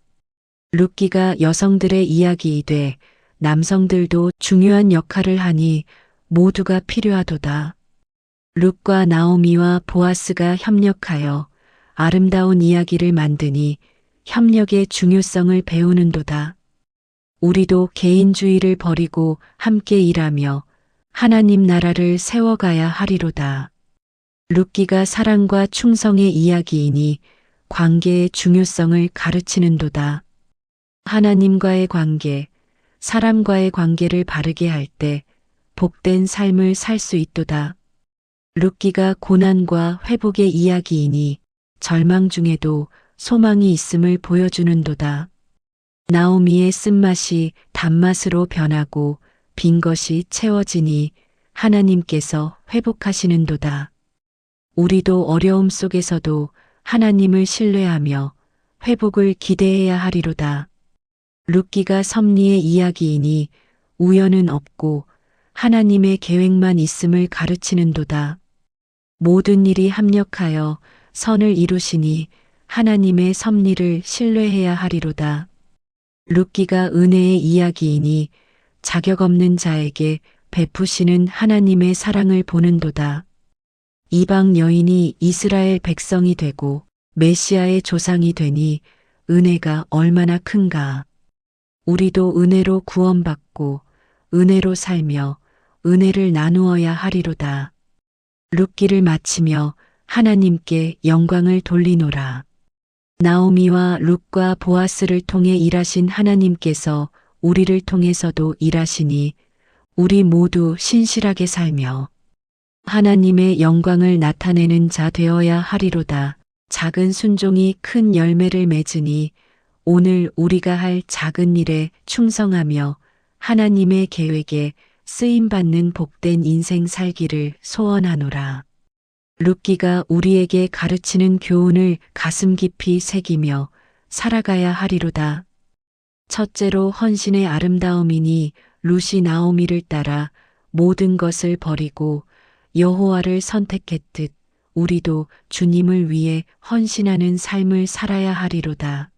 룻기가 여성들의 이야기이되 남성들도 중요한 역할을 하니 모두가 필요하도다. 룻과 나오미와 보아스가 협력하여 아름다운 이야기를 만드니 협력의 중요성을 배우는도다. 우리도 개인주의를 버리고 함께 일하며 하나님 나라를 세워가야 하리로다. 룻기가 사랑과 충성의 이야기이니 관계의 중요성을 가르치는도다. 하나님과의 관계, 사람과의 관계를 바르게 할 때 복된 삶을 살 수 있도다. 룻기가 고난과 회복의 이야기이니 절망 중에도 소망이 있음을 보여주는도다. 나오미의 쓴맛이 단맛으로 변하고 빈 것이 채워지니 하나님께서 회복하시는도다. 우리도 어려움 속에서도 하나님을 신뢰하며 회복을 기대해야 하리로다. 룻기가 섭리의 이야기이니 우연은 없고 하나님의 계획만 있음을 가르치는도다. 모든 일이 합력하여 선을 이루시니 하나님의 섭리를 신뢰해야 하리로다. 룻기가 은혜의 이야기이니 자격 없는 자에게 베푸시는 하나님의 사랑을 보는도다. 이방 여인이 이스라엘 백성이 되고 메시아의 조상이 되니 은혜가 얼마나 큰가. 우리도 은혜로 구원받고 은혜로 살며 은혜를 나누어야 하리로다. 룻기를 마치며 하나님께 영광을 돌리노라. 나오미와 룻과 보아스를 통해 일하신 하나님께서 우리를 통해서도 일하시니 우리 모두 신실하게 살며 하나님의 영광을 나타내는 자 되어야 하리로다. 작은 순종이 큰 열매를 맺으니 오늘 우리가 할 작은 일에 충성하며 하나님의 계획에 쓰임받는 복된 인생 살기를 소원하노라. 룻기가 우리에게 가르치는 교훈을 가슴 깊이 새기며 살아가야 하리로다. 첫째로 헌신의 아름다움이니 룻이 나오미를 따라 모든 것을 버리고 여호와를 선택했듯 우리도 주님을 위해 헌신하는 삶을 살아야 하리로다.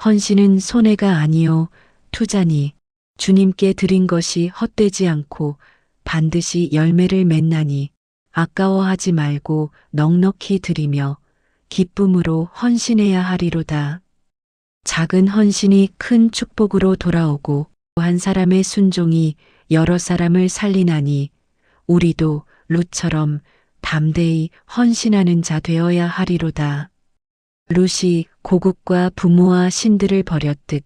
헌신은 손해가 아니요 투자니 주님께 드린 것이 헛되지 않고 반드시 열매를 맺나니 아까워하지 말고 넉넉히 드리며 기쁨으로 헌신해야 하리로다. 작은 헌신이 큰 축복으로 돌아오고 한 사람의 순종이 여러 사람을 살리나니 우리도 룻처럼 담대히 헌신하는 자 되어야 하리로다. 룻이 고국과 부모와 신들을 버렸듯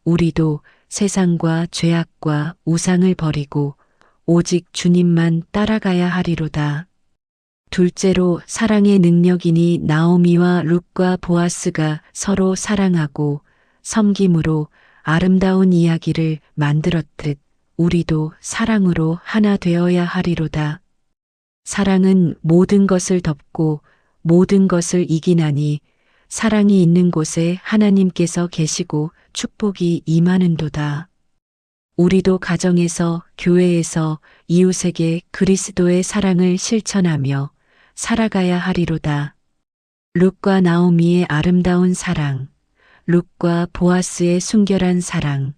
우리도 세상과 죄악과 우상을 버리고 오직 주님만 따라가야 하리로다. 둘째로 사랑의 능력이니 나오미와 룻과 보아스가 서로 사랑하고 섬김으로 아름다운 이야기를 만들었듯 우리도 사랑으로 하나 되어야 하리로다. 사랑은 모든 것을 덮고 모든 것을 이기나니 사랑이 있는 곳에 하나님께서 계시고 축복이 임하는도다. 우리도 가정에서 교회에서 이웃에게 그리스도의 사랑을 실천하며 살아가야 하리로다. 룻과 나오미의 아름다운 사랑, 룻과 보아스의 순결한 사랑,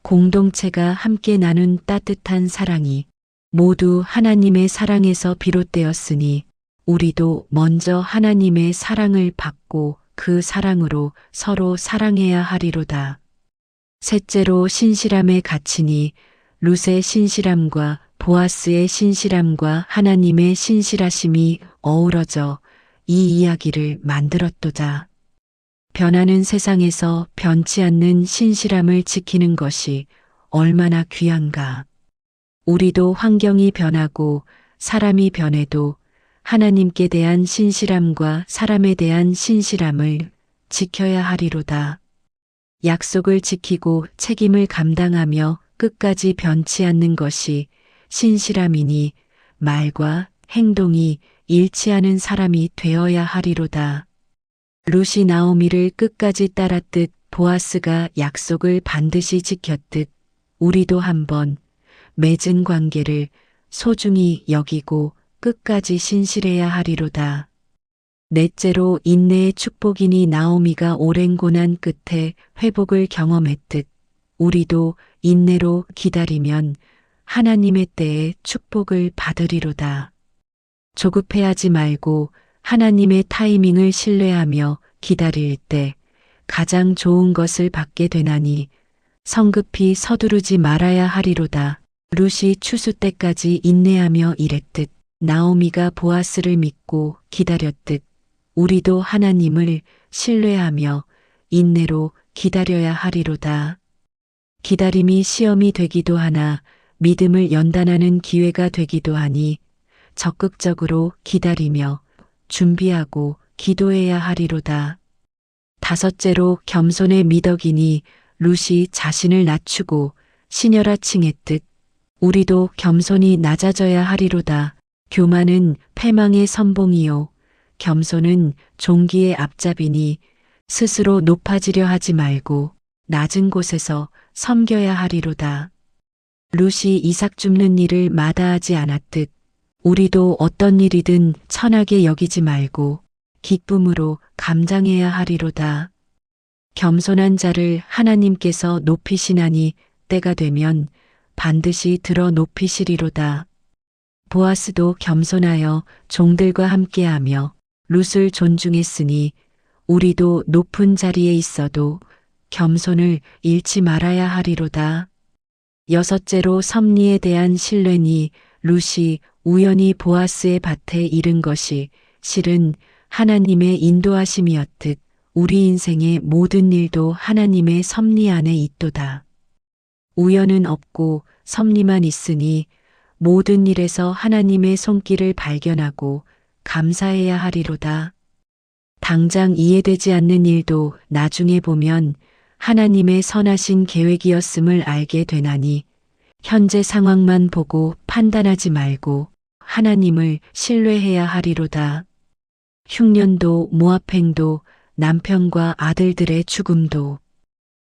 공동체가 함께 나눈 따뜻한 사랑이 모두 하나님의 사랑에서 비롯되었으니 우리도 먼저 하나님의 사랑을 받고 그 사랑으로 서로 사랑해야 하리로다. 셋째로 신실함의 가치니 룻의 신실함과 보아스의 신실함과 하나님의 신실하심이 어우러져 이 이야기를 만들었도다. 변하는 세상에서 변치 않는 신실함을 지키는 것이 얼마나 귀한가. 우리도 환경이 변하고 사람이 변해도 하나님께 대한 신실함과 사람에 대한 신실함을 지켜야 하리로다. 약속을 지키고 책임을 감당하며 끝까지 변치 않는 것이 신실함이니 말과 행동이 일치하는 사람이 되어야 하리로다. 룻이 나오미를 끝까지 따랐듯 보아스가 약속을 반드시 지켰듯 우리도 한번 맺은 관계를 소중히 여기고 끝까지 신실해야 하리로다. 넷째로 인내의 축복이니 나오미가 오랜 고난 끝에 회복을 경험했듯 우리도 인내로 기다리면 하나님의 때에 축복을 받으리로다. 조급해하지 말고 하나님의 타이밍을 신뢰하며 기다릴 때 가장 좋은 것을 받게 되나니 성급히 서두르지 말아야 하리로다. 룻이 추수 때까지 인내하며 일했듯 나오미가 보아스를 믿고 기다렸듯 우리도 하나님을 신뢰하며 인내로 기다려야 하리로다. 기다림이 시험이 되기도 하나 믿음을 연단하는 기회가 되기도 하니 적극적으로 기다리며 준비하고 기도해야 하리로다. 다섯째로 겸손의 미덕이니 룻이 자신을 낮추고 시녀라 칭했듯 우리도 겸손히 낮아져야 하리로다. 교만은 패망의 선봉이요 겸손은 종기의 앞잡이니 스스로 높아지려 하지 말고 낮은 곳에서 섬겨야 하리로다. 룻이 이삭 줍는 일을 마다하지 않았듯 우리도 어떤 일이든 천하게 여기지 말고 기쁨으로 감당해야 하리로다. 겸손한 자를 하나님께서 높이시나니 때가 되면 반드시 들어 높이시리로다. 보아스도 겸손하여 종들과 함께하며 룻을 존중했으니 우리도 높은 자리에 있어도 겸손을 잃지 말아야 하리로다. 여섯째로 섭리에 대한 신뢰니 룻이 우연히 보아스의 밭에 이른 것이 실은 하나님의 인도하심이었듯 우리 인생의 모든 일도 하나님의 섭리 안에 있도다. 우연은 없고 섭리만 있으니 모든 일에서 하나님의 손길을 발견하고 감사해야 하리로다. 당장 이해되지 않는 일도 나중에 보면 하나님의 선하신 계획이었음을 알게 되나니 현재 상황만 보고 판단하지 말고 하나님을 신뢰해야 하리로다. 흉년도 모압행도 남편과 아들들의 죽음도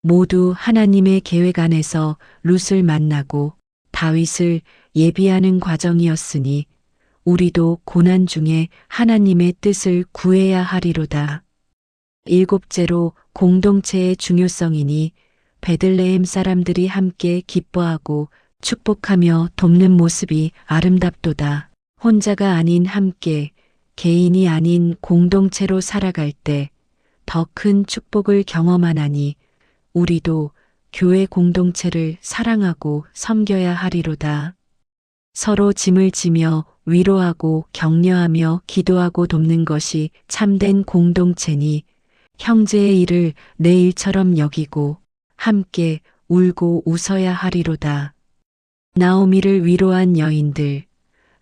모두 하나님의 계획 안에서 룻을 만나고 다윗을 예비하는 과정이었으니 우리도 고난 중에 하나님의 뜻을 구해야 하리로다. 일곱째로 공동체의 중요성이니 베들레헴 사람들이 함께 기뻐하고 축복하며 돕는 모습이 아름답도다. 혼자가 아닌 함께 개인이 아닌 공동체로 살아갈 때 더 큰 축복을 경험하나니 우리도 교회 공동체를 사랑하고 섬겨야 하리로다. 서로 짐을 지며 위로하고 격려하며 기도하고 돕는 것이 참된 공동체니 형제의 일을 내 일처럼 여기고 함께 울고 웃어야 하리로다. 나오미를 위로한 여인들,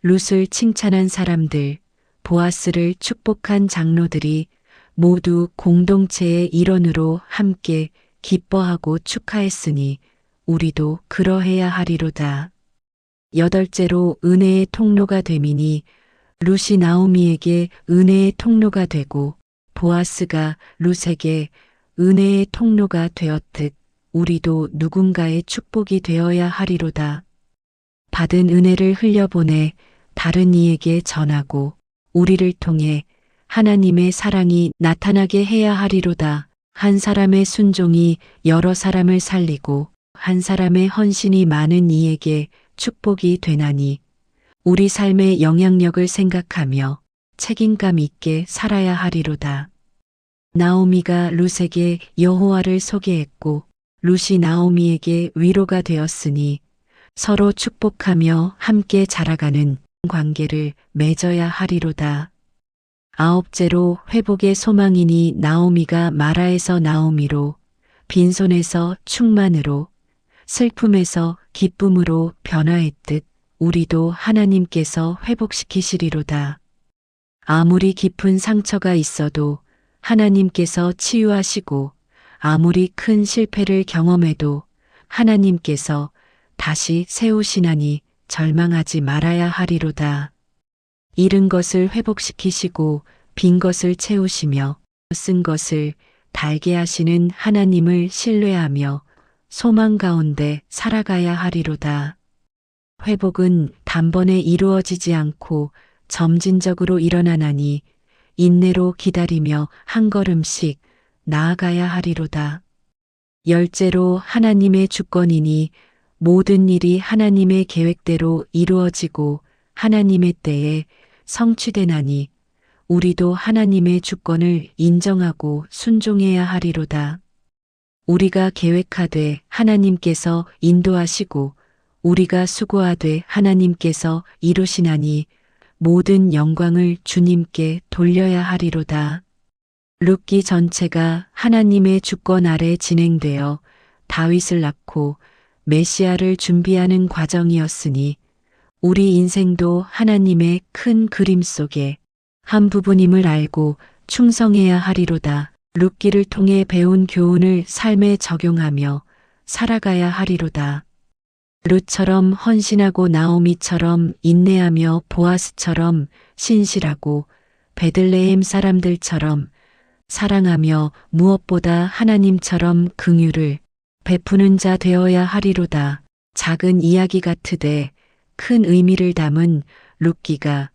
룻을 칭찬한 사람들, 보아스를 축복한 장로들이 모두 공동체의 일원으로 함께 기뻐하고 축하했으니 우리도 그러해야 하리로다. 여덟째로 은혜의 통로가 됨이니 룻이 나오미에게 은혜의 통로가 되고 보아스가 룻에게 은혜의 통로가 되었듯 우리도 누군가의 축복이 되어야 하리로다. 받은 은혜를 흘려보내 다른 이에게 전하고 우리를 통해 하나님의 사랑이 나타나게 해야 하리로다. 한 사람의 순종이 여러 사람을 살리고 한 사람의 헌신이 많은 이에게 축복이 되나니 우리 삶의 영향력을 생각하며 책임감 있게 살아야 하리로다. 나오미가 룻에게 여호와를 소개했고 룻이 나오미에게 위로가 되었으니 서로 축복하며 함께 자라가는 관계를 맺어야 하리로다. 아홉째로 회복의 소망이니 나오미가 마라에서 나오미로, 빈손에서 충만으로, 슬픔에서 기쁨으로 변화했듯 우리도 하나님께서 회복시키시리로다. 아무리 깊은 상처가 있어도 하나님께서 치유하시고 아무리 큰 실패를 경험해도 하나님께서 다시 세우시나니 절망하지 말아야 하리로다. 잃은 것을 회복시키시고 빈 것을 채우시며 쓴 것을 달게 하시는 하나님을 신뢰하며 소망 가운데 살아가야 하리로다. 회복은 단번에 이루어지지 않고 점진적으로 일어나나니 인내로 기다리며 한 걸음씩 나아가야 하리로다. 열째로 하나님의 주권이니 모든 일이 하나님의 계획대로 이루어지고 하나님의 때에 성취되나니 우리도 하나님의 주권을 인정하고 순종해야 하리로다. 우리가 계획하되 하나님께서 인도하시고 우리가 수고하되 하나님께서 이루시나니 모든 영광을 주님께 돌려야 하리로다. 룻기 전체가 하나님의 주권 아래 진행되어 다윗을 낳고 메시아를 준비하는 과정이었으니 우리 인생도 하나님의 큰 그림 속에 한 부분임을 알고 충성해야 하리로다. 룻기를 통해 배운 교훈을 삶에 적용하며 살아가야 하리로다. 룻처럼 헌신하고 나오미처럼 인내하며 보아스처럼 신실하고 베들레헴 사람들처럼 사랑하며 무엇보다 하나님처럼 긍휼을 베푸는 자 되어야 하리로다. 작은 이야기 같으되 큰 의미를 담은 룻기가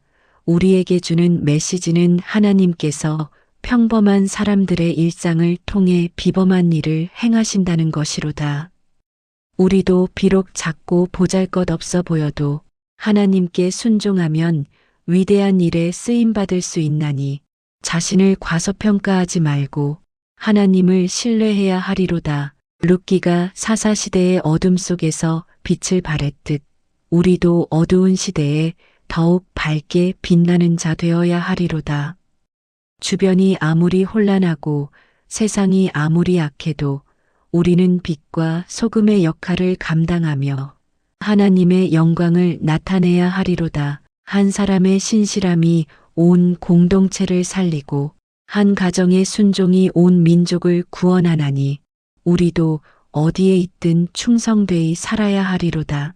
우리에게 주는 메시지는 하나님께서 평범한 사람들의 일상을 통해 비범한 일을 행하신다는 것이로다. 우리도 비록 작고 보잘것없어 보여도 하나님께 순종하면 위대한 일에 쓰임받을 수 있나니 자신을 과소평가하지 말고 하나님을 신뢰해야 하리로다. 룻기가 사사시대의 어둠 속에서 빛을 발했듯 우리도 어두운 시대에 더욱 밝게 빛나는 자 되어야 하리로다. 주변이 아무리 혼란하고 세상이 아무리 악해도 우리는 빛과 소금의 역할을 감당하며 하나님의 영광을 나타내야 하리로다. 한 사람의 신실함이 온 공동체를 살리고 한 가정의 순종이 온 민족을 구원하나니 우리도 어디에 있든 충성되이 살아야 하리로다.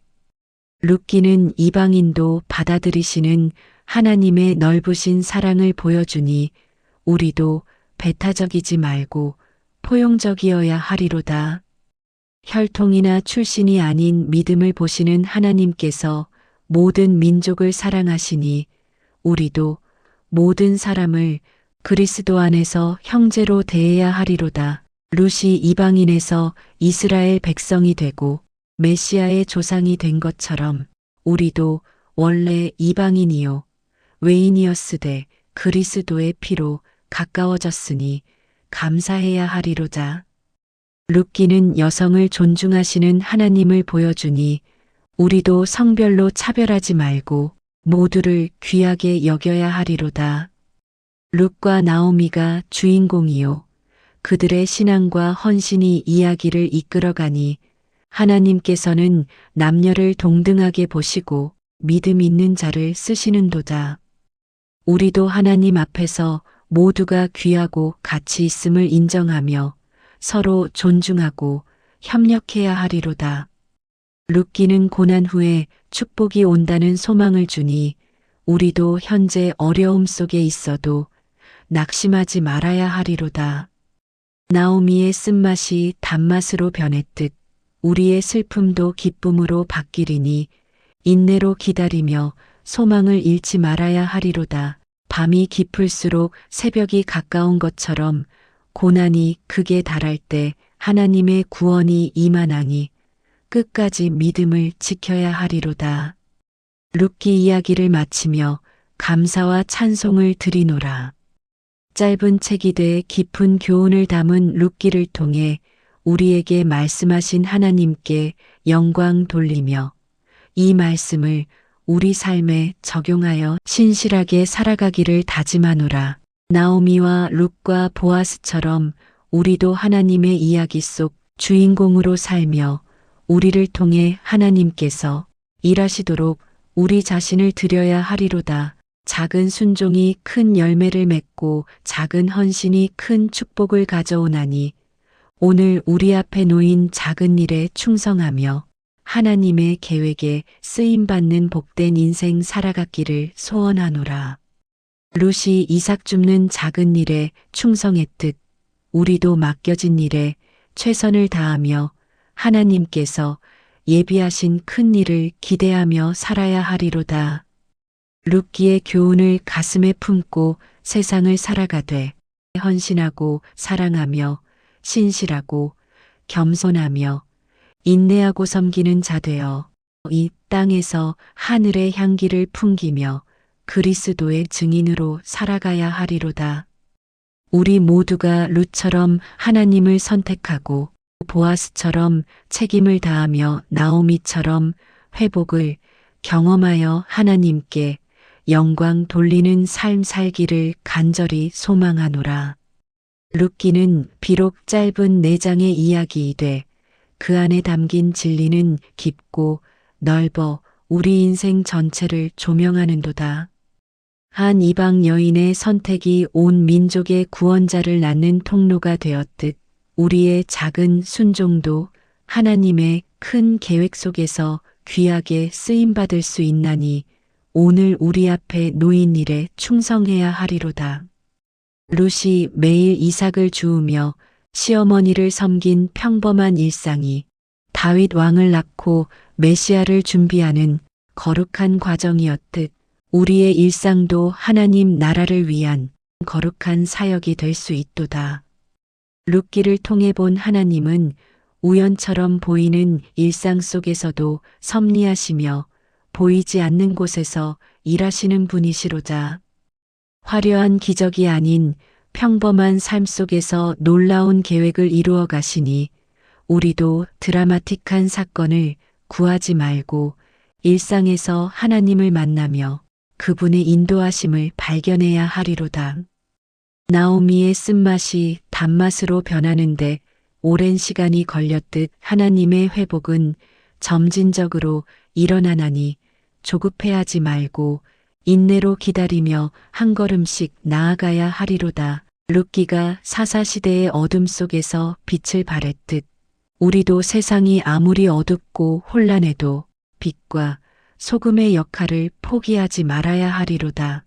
룻기는 이방인도 받아들이시는 하나님의 넓으신 사랑을 보여주니 우리도 배타적이지 말고 포용적이어야 하리로다. 혈통이나 출신이 아닌 믿음을 보시는 하나님께서 모든 민족을 사랑하시니 우리도 모든 사람을 그리스도 안에서 형제로 대해야 하리로다. 룻이 이방인에서 이스라엘 백성이 되고 메시아의 조상이 된 것처럼 우리도 원래 이방인이요 외인이었으되 그리스도의 피로 가까워졌으니 감사해야 하리로다. 룻기는 여성을 존중하시는 하나님을 보여주니 우리도 성별로 차별하지 말고 모두를 귀하게 여겨야 하리로다. 룻과 나오미가 주인공이요 그들의 신앙과 헌신이 이야기를 이끌어가니 하나님께서는 남녀를 동등하게 보시고 믿음 있는 자를 쓰시는도다. 우리도 하나님 앞에서 모두가 귀하고 가치 있음을 인정하며 서로 존중하고 협력해야 하리로다. 룻기는 고난 후에 축복이 온다는 소망을 주니 우리도 현재 어려움 속에 있어도 낙심하지 말아야 하리로다. 나오미의 쓴맛이 단맛으로 변했듯 우리의 슬픔도 기쁨으로 바뀌리니 인내로 기다리며 소망을 잃지 말아야 하리로다. 밤이 깊을수록 새벽이 가까운 것처럼 고난이 극에 달할 때 하나님의 구원이 임하나니 끝까지 믿음을 지켜야 하리로다. 룻기 이야기를 마치며 감사와 찬송을 드리노라. 짧은 책이 돼 깊은 교훈을 담은 룻기를 통해 우리에게 말씀하신 하나님께 영광 돌리며 이 말씀을 우리 삶에 적용하여 신실하게 살아가기를 다짐하노라. 나오미와 룻과 보아스처럼 우리도 하나님의 이야기 속 주인공으로 살며 우리를 통해 하나님께서 일하시도록 우리 자신을 드려야 하리로다. 작은 순종이 큰 열매를 맺고 작은 헌신이 큰 축복을 가져오나니 오늘 우리 앞에 놓인 작은 일에 충성하며 하나님의 계획에 쓰임받는 복된 인생 살아가기를 소원하노라. 룻이 이삭 줍는 작은 일에 충성했듯 우리도 맡겨진 일에 최선을 다하며 하나님께서 예비하신 큰 일을 기대하며 살아야 하리로다. 룻기의 교훈을 가슴에 품고 세상을 살아가되 헌신하고 사랑하며 신실하고 겸손하며 인내하고 섬기는 자 되어 이 땅에서 하늘의 향기를 풍기며 그리스도의 증인으로 살아가야 하리로다. 우리 모두가 룻처럼 하나님을 선택하고 보아스처럼 책임을 다하며 나오미처럼 회복을 경험하여 하나님께 영광 돌리는 삶 살기를 간절히 소망하노라. 룻기는 비록 짧은 4장의 이야기이되 그 안에 담긴 진리는 깊고 넓어 우리 인생 전체를 조명하는도다. 한 이방 여인의 선택이 온 민족의 구원자를 낳는 통로가 되었듯 우리의 작은 순종도 하나님의 큰 계획 속에서 귀하게 쓰임받을 수 있나니 오늘 우리 앞에 놓인 일에 충성해야 하리로다. 룻이 매일 이삭을 주우며 시어머니를 섬긴 평범한 일상이 다윗 왕을 낳고 메시아를 준비하는 거룩한 과정이었듯 우리의 일상도 하나님 나라를 위한 거룩한 사역이 될 수 있도다. 룻기를 통해 본 하나님은 우연처럼 보이는 일상 속에서도 섭리하시며 보이지 않는 곳에서 일하시는 분이시로자. 화려한 기적이 아닌 평범한 삶 속에서 놀라운 계획을 이루어 가시니 우리도 드라마틱한 사건을 구하지 말고 일상에서 하나님을 만나며 그분의 인도하심을 발견해야 하리로다. 나오미의 쓴맛이 단맛으로 변하는데 오랜 시간이 걸렸듯 하나님의 회복은 점진적으로 일어나나니 조급해하지 말고 인내로 기다리며 한 걸음씩 나아가야 하리로다. 룻기가 사사시대의 어둠 속에서 빛을 발했듯 우리도 세상이 아무리 어둡고 혼란해도 빛과 소금의 역할을 포기하지 말아야 하리로다.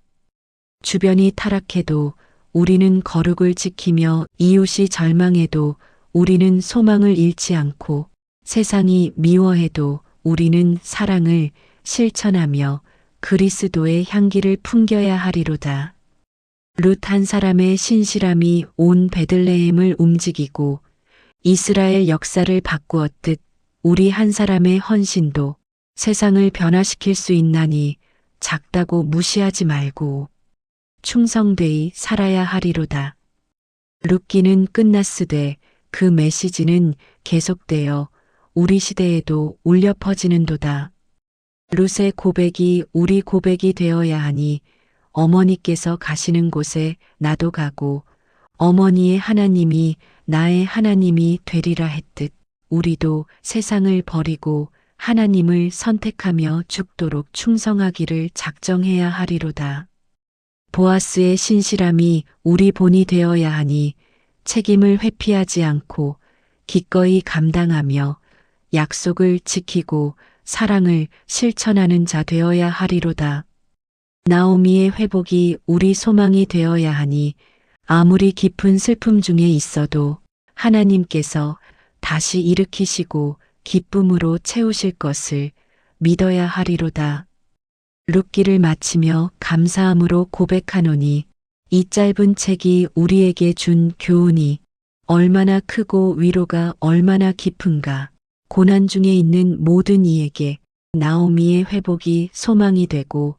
주변이 타락해도 우리는 거룩을 지키며 이웃이 절망해도 우리는 소망을 잃지 않고 세상이 미워해도 우리는 사랑을 실천하며 그리스도의 향기를 풍겨야 하리로다. 룻 한 사람의 신실함이 온 베들레헴을 움직이고 이스라엘 역사를 바꾸었듯 우리 한 사람의 헌신도 세상을 변화시킬 수 있나니 작다고 무시하지 말고 충성되이 살아야 하리로다. 룻기는 끝났으되 그 메시지는 계속되어 우리 시대에도 울려 퍼지는도다. 룻의 고백이 우리 고백이 되어야 하니 어머니께서 가시는 곳에 나도 가고 어머니의 하나님이 나의 하나님이 되리라 했듯 우리도 세상을 버리고 하나님을 선택하며 죽도록 충성하기를 작정해야 하리로다. 보아스의 신실함이 우리 본이 되어야 하니 책임을 회피하지 않고 기꺼이 감당하며 약속을 지키고 사랑을 실천하는 자 되어야 하리로다. 나오미의 회복이 우리 소망이 되어야 하니 아무리 깊은 슬픔 중에 있어도 하나님께서 다시 일으키시고 기쁨으로 채우실 것을 믿어야 하리로다. 룻기를 마치며 감사함으로 고백하노니 이 짧은 책이 우리에게 준 교훈이 얼마나 크고 위로가 얼마나 깊은가. 고난 중에 있는 모든 이에게 나오미의 회복이 소망이 되고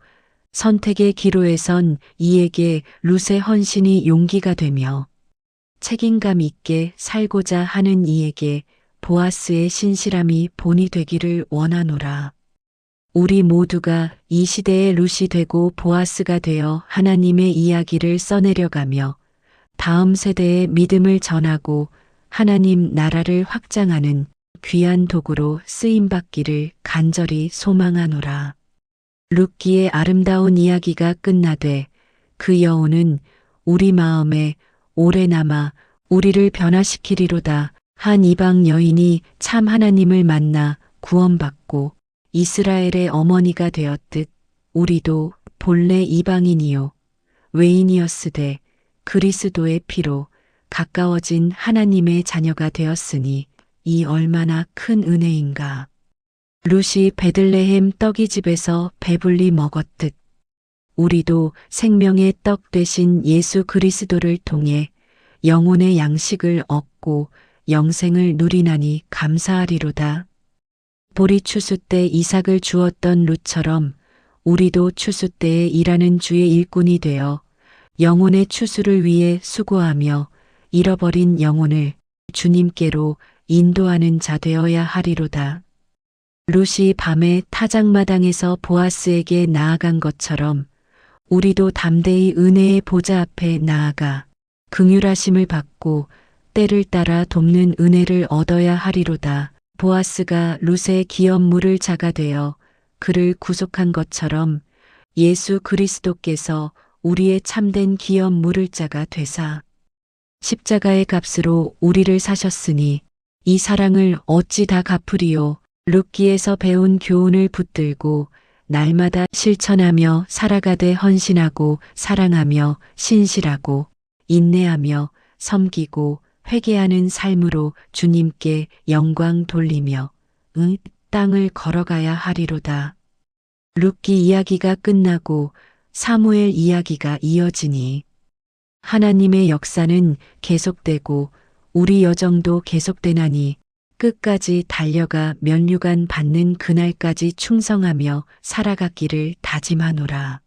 선택의 기로에 선 이에게 룻의 헌신이 용기가 되며 책임감 있게 살고자 하는 이에게 보아스의 신실함이 본이 되기를 원하노라. 우리 모두가 이 시대의 룻이 되고 보아스가 되어 하나님의 이야기를 써내려가며 다음 세대의 믿음을 전하고 하나님 나라를 확장하는 귀한 도구로 쓰임받기를 간절히 소망하노라. 룻기의 아름다운 이야기가 끝나되 그 여운은 우리 마음에 오래 남아 우리를 변화시키리로다. 한 이방 여인이 참 하나님을 만나 구원받고 이스라엘의 어머니가 되었듯 우리도 본래 이방인이요 외인이었으되 그리스도의 피로 가까워진 하나님의 자녀가 되었으니 이 얼마나 큰 은혜인가. 룻이 베들레헴 떡이 집에서 배불리 먹었듯 우리도 생명의 떡 되신 예수 그리스도를 통해 영혼의 양식을 얻고 영생을 누리나니 감사하리로다. 보리 추수 때 이삭을 주었던 룻처럼 우리도 추수 때에 일하는 주의 일꾼이 되어 영혼의 추수를 위해 수고하며 잃어버린 영혼을 주님께로 인도하는 자 되어야 하리로다. 룻이 밤에 타작마당에서 보아스에게 나아간 것처럼 우리도 담대히 은혜의 보좌 앞에 나아가 긍휼하심을 받고 때를 따라 돕는 은혜를 얻어야 하리로다. 보아스가 룻의 기업 물을 자가 되어 그를 구속한 것처럼 예수 그리스도께서 우리의 참된 기업 물을 자가 되사 십자가의 값으로 우리를 사셨으니 이 사랑을 어찌 다 갚으리요. 룻기에서 배운 교훈을 붙들고 날마다 실천하며 살아가되 헌신하고 사랑하며 신실하고 인내하며 섬기고 회개하는 삶으로 주님께 영광 돌리며 땅을 걸어가야 하리로다. 룻기 이야기가 끝나고 사무엘 이야기가 이어지니 하나님의 역사는 계속되고 우리 여정도 계속되나니 끝까지 달려가 면류관 받는 그날까지 충성하며 살아가기를 다짐하노라.